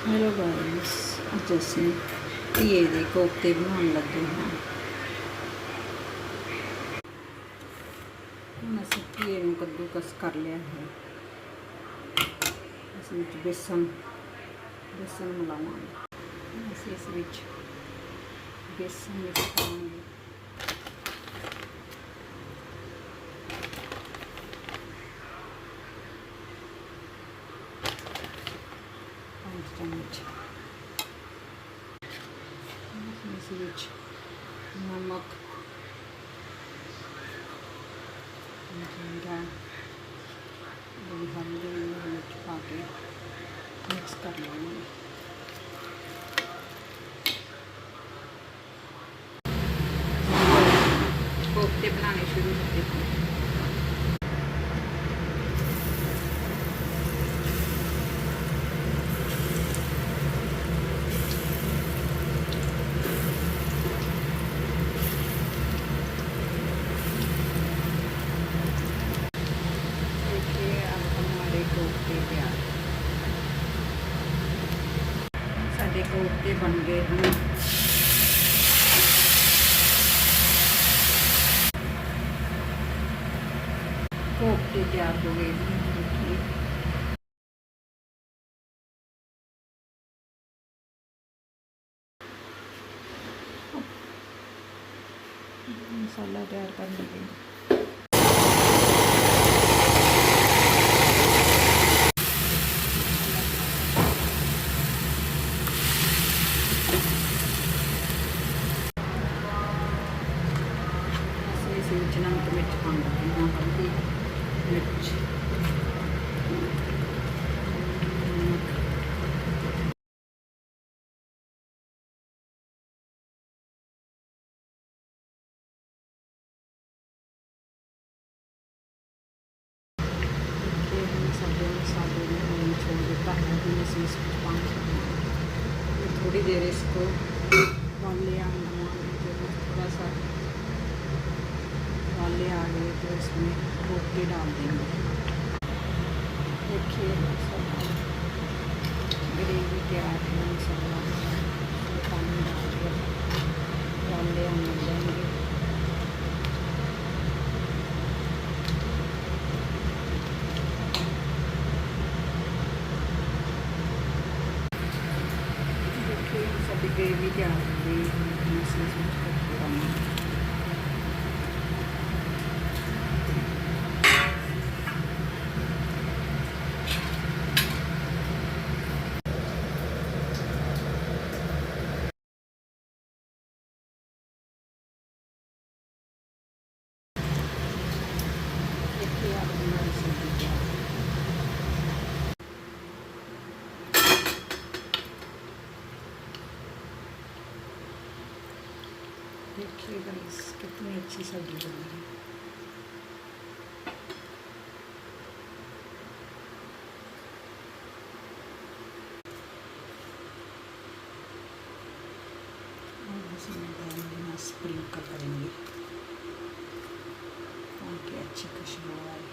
Hello guys, ਅੱਜ ਅਸੀਂ ਘੀਏ ਦੇ ਕੋਫਤੇ ਬਣਾਉਣ ਲੱਗੇ ਹਾਂ। ਹੁਣ ਅਸੀਂ ਘੀਏ ਨੂੰ ਕੱਦੂਕਸ ਕਰ ਲਿਆ ਹੈ। ਇਸ ਵਿੱਚ ਬੇਸਨ ਮਿਲਾਵਾਂਗੇ। ਅਸੀਂ ਇਸ ਵਿੱਚ ਬੇਸਨ ਮਿਕਸ ਕਰਾਂਗੇ। चम्मच इस विच नमक, जीरा, हल्दी मिर्च पा के मिक्स कर लेंगे। कोफ्ते बनाने शुरू करते हैं। कोफ्ते तैयार, साडे कोफ्ते बन गए हैं। कोफ्ते तैयार हो गए हैं। देखिए मसाला तैयार कर लगे। नमक मिर्च पान लगे हैं, हल्दी मिर्च मसाले में छोड़ देता है। इसको 5 थोड़ी देर इसको वाले थोड़ा सा वाले आ गए तो इसमें कोफ्ते डाल देंगे। देखिए ग्रेवी तैयार है। मसाला पानी डाल के वाले आने देंगे। देखिए सभी ग्रेवी तैयार हो गई। देखिए आप हमारी सब्जी तैयार। देखिए गाइस कितनी अच्छी सब्जी बनी है। और इसमें स्प्रिंकल करेंगे ताकि अच्छी खुशबू आए।